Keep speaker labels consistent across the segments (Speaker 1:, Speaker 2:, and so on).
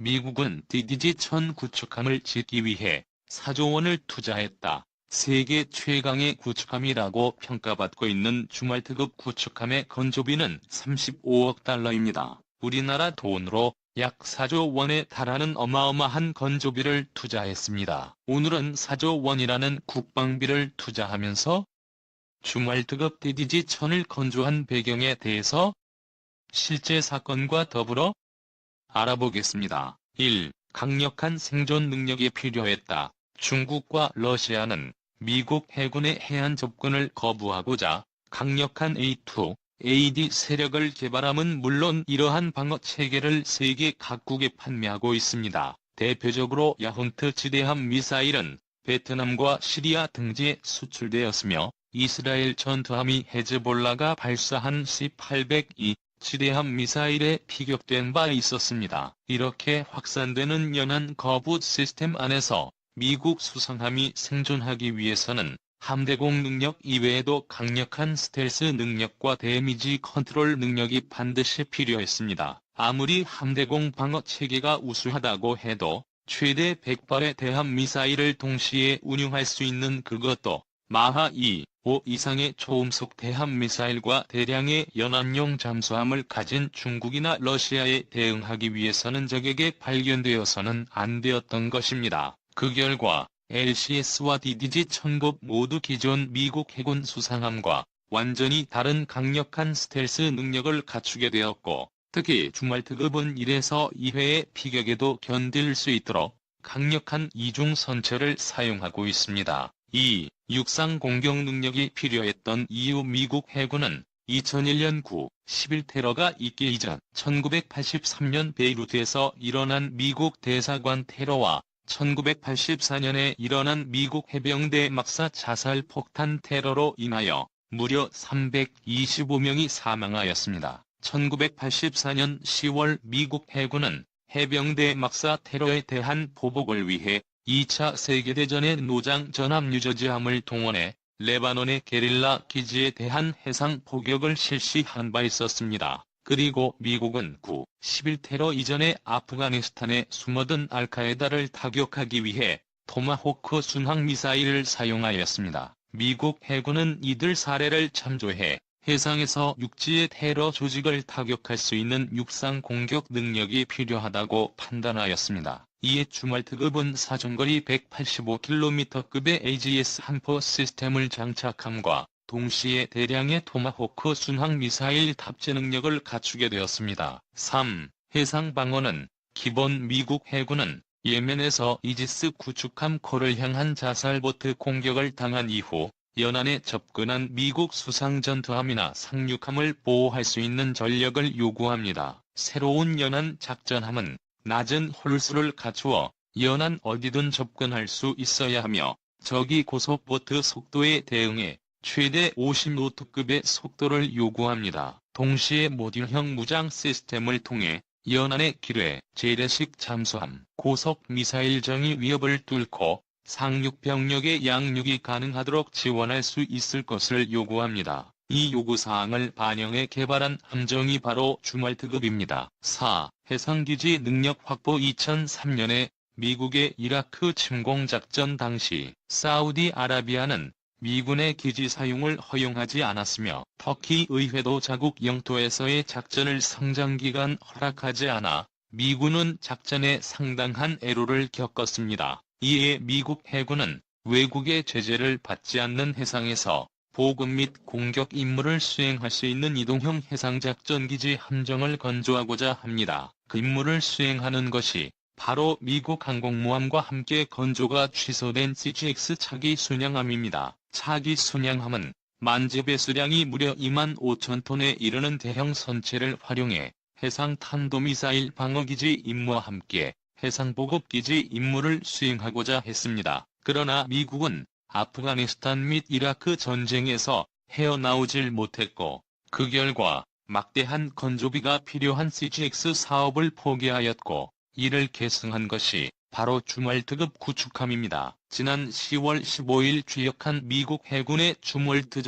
Speaker 1: 미국은 DDG-1000 구축함을 짓기 위해 4조 원을 투자했다. 세계 최강의 구축함이라고 평가받고 있는 주말특급 구축함의 건조비는 35억 달러입니다. 우리나라 돈으로 약 4조 원에 달하는 어마어마한 건조비를 투자했습니다. 오늘은 4조 원이라는 국방비를 투자하면서 주말특급 DDG-1000을 건조한 배경에 대해서 실제 사건과 더불어 알아보겠습니다. 1. 강력한 생존 능력이 필요했다. 중국과 러시아는 미국 해군의 해안 접근을 거부하고자 강력한 A2, AD 세력을 개발함은 물론 이러한 방어 체계를 세계 각국에 판매하고 있습니다. 대표적으로 야훈트 지대함 미사일은 베트남과 시리아 등지에 수출되었으며 이스라엘 전투함이 헤즈볼라가 발사한 C-802 지대함 미사일에 피격된 바 있었습니다. 이렇게 확산되는 연안 거부 시스템 안에서 미국 수상함이 생존하기 위해서는 함대공 능력 이외에도 강력한 스텔스 능력과 데미지 컨트롤 능력이 반드시 필요했습니다. 아무리 함대공 방어 체계가 우수하다고 해도 최대 100발의 대함 미사일을 동시에 운용할 수 있는 그것도 마하 2, 5 이상의 초음속 대함 미사일과 대량의 연안용 잠수함을 가진 중국이나 러시아에 대응하기 위해서는 적에게 발견되어서는 안 되었던 것입니다. 그 결과 LCS와 DDG-1000급 모두 기존 미국 해군 수상함과 완전히 다른 강력한 스텔스 능력을 갖추게 되었고, 특히 주말특급은 1에서 2회의 피격에도 견딜 수 있도록 강력한 이중 선체를 사용하고 있습니다. 2. 육상 공격 능력이 필요했던 이유. 미국 해군은 2001년 9.11 테러가 있기 이전 1983년 베이루트에서 일어난 미국 대사관 테러와 1984년에 일어난 미국 해병대 막사 자살 폭탄 테러로 인하여 무려 325명이 사망하였습니다. 1984년 10월 미국 해군은 해병대 막사 테러에 대한 보복을 위해 2차 세계대전의 노장 전함 뉴저지함을 동원해 레바논의 게릴라 기지에 대한 해상 포격을 실시한 바 있었습니다. 그리고 미국은 9.11 테러 이전에 아프가니스탄에 숨어든 알카에다를 타격하기 위해 토마호크 순항미사일을 사용하였습니다. 미국 해군은 이들 사례를 참조해 해상에서 육지의 테러 조직을 타격할 수 있는 육상 공격 능력이 필요하다고 판단하였습니다. 이에 주말특급은 사정거리 185km급의 AGS 한포 시스템을 장착함과 동시에 대량의 토마호크 순항미사일 탑재 능력을 갖추게 되었습니다. 3. 해상 방어는 기본. 미국 해군은 예멘에서 이지스 구축함 콜을 향한 자살보트 공격을 당한 이후 연안에 접근한 미국 수상전투함이나 상륙함을 보호할 수 있는 전력을 요구합니다. 새로운 연안 작전함은 낮은 홀수를 갖추어 연안 어디든 접근할 수 있어야 하며 적이 고속보트 속도에 대응해 최대 50노트급의 속도를 요구합니다. 동시에 모듈형 무장 시스템을 통해 연안의 기뢰, 재래식 잠수함, 고속 미사일 정의 위협을 뚫고 상륙 병력의 양육이 가능하도록 지원할 수 있을 것을 요구합니다. 이 요구사항을 반영해 개발한 함정이 바로 주말특급입니다. 4. 해상기지 능력 확보. 2003년에 미국의 이라크 침공작전 당시 사우디아라비아는 미군의 기지 사용을 허용하지 않았으며 터키 의회도 자국 영토에서의 작전을 상장기간 허락하지 않아 미군은 작전에 상당한 애로를 겪었습니다. 이에 미국 해군은 외국의 제재를 받지 않는 해상에서 보급 및 공격 임무를 수행할 수 있는 이동형 해상작전기지 함정을 건조하고자 합니다. 그 임무를 수행하는 것이 바로 미국 항공모함과 함께 건조가 취소된 CGX 차기 순양함입니다. 차기 순양함은 만재 배수량이 무려 25,000톤에 이르는 대형 선체를 활용해 해상 탄도미사일 방어기지 임무와 함께 해상보급기지 임무를 수행하고자 했습니다. 그러나 미국은 아프가니스탄 및 이라크 전쟁에서 헤어나오질 못했고 그 결과 막대한 건조비가 필요한 CGX 사업을 포기하였고 이를 계승한 것이 바로 주말특급 구축함입니다. 지난 10월 15일 취역한 미국 해군의 주멀트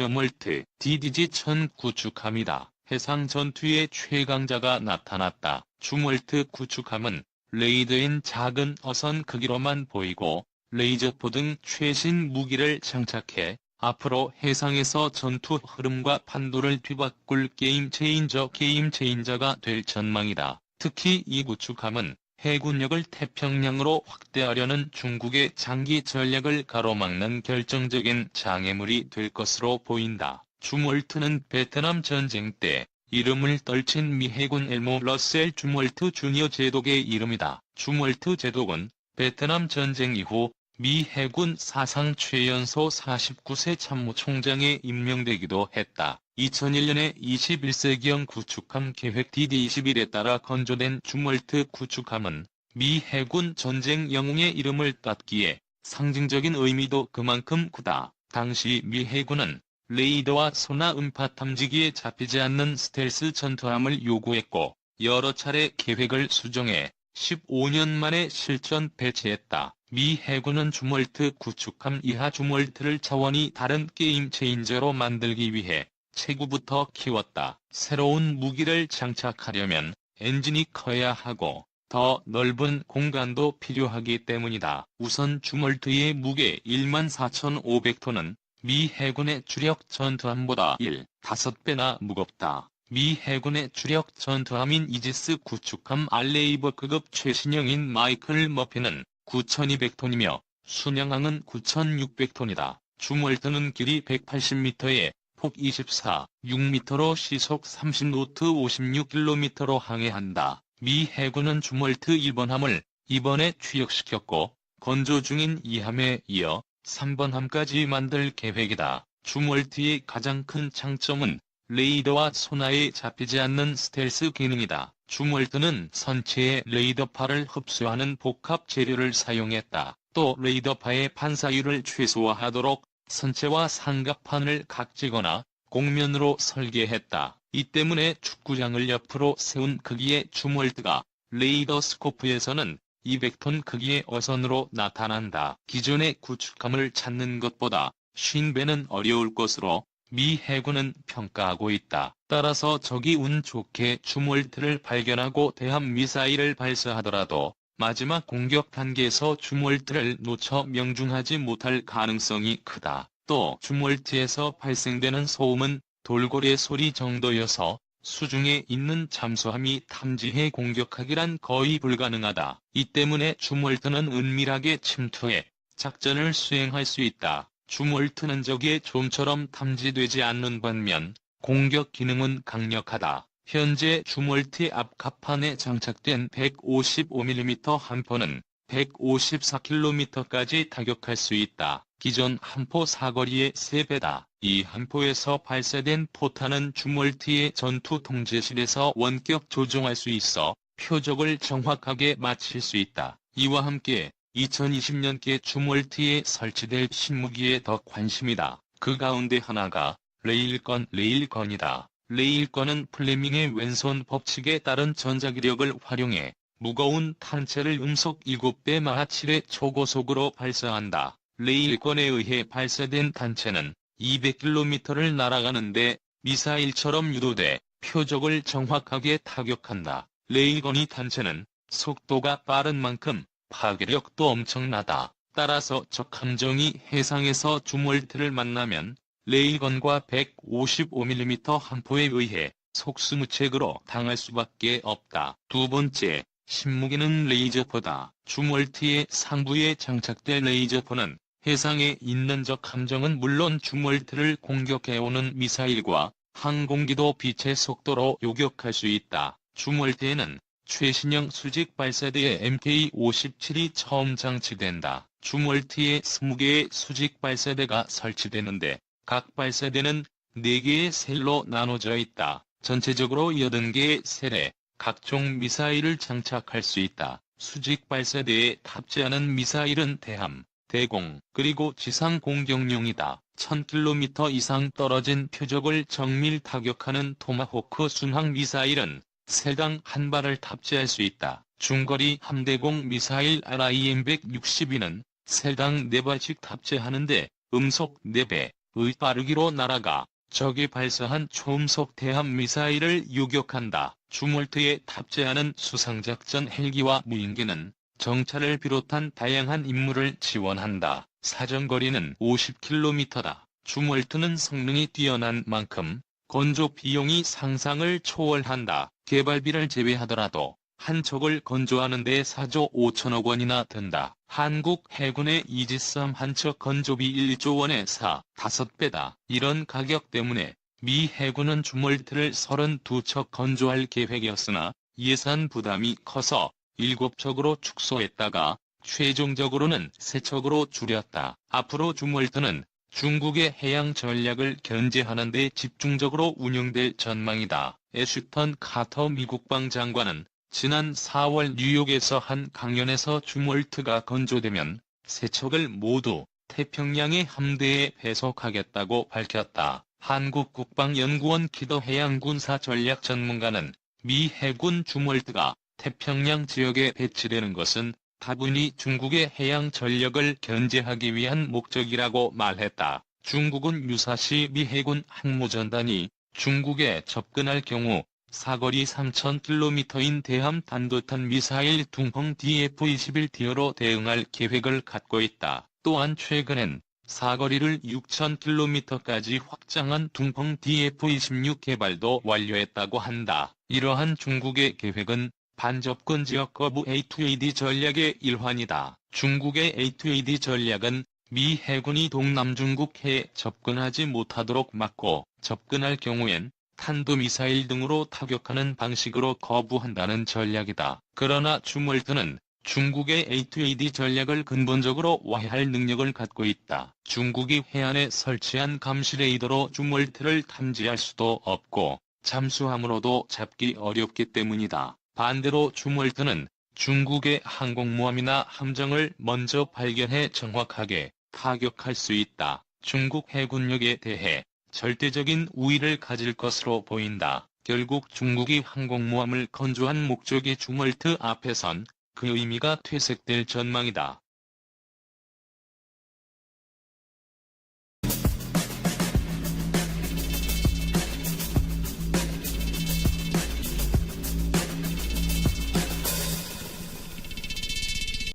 Speaker 1: DDG-1000 구축함이다. 해상 전투의 최강자가 나타났다. 주멀트 구축함은 레이더인 작은 어선 크기로만 보이고 레이저포 등 최신 무기를 장착해 앞으로 해상에서 전투 흐름과 판도를 뒤바꿀 게임 체인저가 될 전망이다. 특히 이 구축함은 해군력을 태평양으로 확대하려는 중국의 장기 전략을 가로막는 결정적인 장애물이 될 것으로 보인다. 줌월트는 베트남 전쟁 때 이름을 떨친 미 해군 엘모 러셀 줌월트 주니어 제독의 이름이다. 줌월트 제독은 베트남 전쟁 이후 미 해군 사상 최연소 49세 참모총장에 임명되기도 했다. 2001년에 21세기형 구축함 계획 DD-21에 따라 건조된 줌월트 구축함은 미 해군 전쟁 영웅의 이름을 땄기에 상징적인 의미도 그만큼 크다. 당시 미 해군은 레이더와 소나 음파 탐지기에 잡히지 않는 스텔스 전투함을 요구했고 여러 차례 계획을 수정해 15년 만에 실전 배치했다. 미 해군은 줌월트 구축함 이하 줌월트를 차원이 다른 게임 체인저로 만들기 위해 최구부터 키웠다. 새로운 무기를 장착하려면 엔진이 커야 하고 더 넓은 공간도 필요하기 때문이다. 우선 줌월트의 무게 14,500톤은 미 해군의 주력 전투함보다 1.5배나 무겁다. 미 해군의 주력 전투함인 이지스 구축함 알레이버급급 최신형인 마이클 머피는 9,200톤이며 순양함은 9,600톤이다. 줌월트는 길이 180m에 폭 24.6m로 시속 30노트 56km로 항해한다. 미 해군은 줌월트 1번함을 이번에 취역시켰고 건조 중인 2함에 이어 3번 함까지 만들 계획이다. 줌월트의 가장 큰 장점은 레이더와 소나에 잡히지 않는 스텔스 기능이다. 줌월트는 선체의 레이더파를 흡수하는 복합 재료를 사용했다. 또 레이더파의 반사율을 최소화하도록 선체와 상갑판을 각지거나 곡면으로 설계했다. 이 때문에 축구장을 옆으로 세운 크기의 줌월트가 레이더 스코프에서는 200톤 크기의 어선으로 나타난다. 기존의 구축함을 찾는 것보다 50배는 어려울 것으로 미 해군은 평가하고 있다. 따라서 적이 운 좋게 줌월트를 발견하고 대함 미사일을 발사하더라도 마지막 공격 단계에서 줌월트를 놓쳐 명중하지 못할 가능성이 크다. 또 줌월트에서 발생되는 소음은 돌고래 소리 정도여서 수중에 있는 잠수함이 탐지해 공격하기란 거의 불가능하다. 이 때문에 줌월트는 은밀하게 침투해 작전을 수행할 수 있다. 줌월트는 적의 좀처럼 탐지되지 않는 반면 공격 기능은 강력하다. 현재 줌월트 앞 갑판에 장착된 155mm 함포는 154km까지 타격할 수 있다. 기존 함포 사거리의 3배다. 이 함포에서 발사된 포탄은 줌월트의 전투 통제실에서 원격 조종할 수 있어 표적을 정확하게 맞힐 수 있다. 이와 함께 2020년께 줌월트에 설치될 신무기에 더 관심이다. 그 가운데 하나가 레일건이다. 레일건은 플레밍의 왼손 법칙에 따른 전자기력을 활용해 무거운 탄체를 음속 7배 마하 7의 초고속으로 발사한다. 레일건에 의해 발사된 탄체는 200km를 날아가는데 미사일처럼 유도돼 표적을 정확하게 타격한다. 레일건이 탄체는 속도가 빠른 만큼 파괴력도 엄청나다. 따라서 적 함정이 해상에서 줌월트를 만나면 레일건과 155mm 함포에 의해 속수무책으로 당할 수밖에 없다. 두 번째, 신무기는 레이저포다. 줌월트의 상부에 장착된 레이저포는 해상에 있는 적 함정은 물론 줌월트를 공격해오는 미사일과 항공기도 빛의 속도로 요격할 수 있다. 줌월트에는 최신형 수직 발사대의 MK-57이 처음 장치된다. 줌월트에 20개의 수직 발사대가 설치되는데 각 발사대는 4개의 셀로 나눠져 있다. 전체적으로 80개의 셀에 각종 미사일을 장착할 수 있다. 수직 발사대에 탑재하는 미사일은 대함, 대공, 그리고 지상 공격용이다. 1000km 이상 떨어진 표적을 정밀 타격하는 토마호크 순항 미사일은 세당 한 발을 탑재할 수 있다. 중거리 함대공 미사일 RIM-162는 세당 4발씩 탑재하는데 음속 4배의 빠르기로 날아가 적이 발사한 초음속 대함 미사일을 유격한다. 주몰트에 탑재하는 수상작전 헬기와 무인기는 정찰을 비롯한 다양한 임무를 지원한다. 사정거리는 50km다. 주몰트는 성능이 뛰어난 만큼 건조 비용이 상상을 초월한다. 개발비를 제외하더라도 한 척을 건조하는 데 4조 5천억 원이나 든다. 한국 해군의 이지스함 한 척 건조비 1조 원의 5배다. 이런 가격 때문에 미 해군은 주몰트를 32척 건조할 계획이었으나 예산 부담이 커서 7척으로 축소했다가 최종적으로는 3척으로 줄였다. 앞으로 주몰트는 중국의 해양 전략을 견제하는 데 집중적으로 운영될 전망이다. 애슈턴 카터 미국 방장관은 지난 4월 뉴욕에서 한 강연에서 주몰트가 건조되면 3척을 모두 태평양의 함대에 배속하겠다고 밝혔다. 한국국방연구원 키더 해양군사 전략전문가는 미 해군 주몰트가 태평양 지역에 배치되는 것은 다분히 중국의 해양 전력을 견제하기 위한 목적이라고 말했다. 중국은 유사시 미 해군 항모전단이 중국에 접근할 경우 사거리 3,000km인 대함 단도탄 미사일 둥펑 DF-21D로 대응할 계획을 갖고 있다. 또한 최근엔 사거리를 6,000km까지 확장한 둥펑 DF-26 개발도 완료했다고 한다. 이러한 중국의 계획은 반접근 지역 거부 A2AD 전략의 일환이다. 중국의 A2AD 전략은 미 해군이 동남중국해에 접근하지 못하도록 막고 접근할 경우엔 탄도미사일 등으로 타격하는 방식으로 거부한다는 전략이다. 그러나 주몰트는 중국의 A2AD 전략을 근본적으로 와해할 능력을 갖고 있다. 중국이 해안에 설치한 감시 레이더로 주몰트를 탐지할 수도 없고 잠수함으로도 잡기 어렵기 때문이다. 반대로 주몰트는 중국의 항공모함이나 함정을 먼저 발견해 정확하게 타격할 수 있다. 중국 해군력에 대해 절대적인 우위를 가질 것으로 보인다. 결국 중국이 항공모함을 건조한 목적의 주몰트 앞에선 그 의미가 퇴색될 전망이다.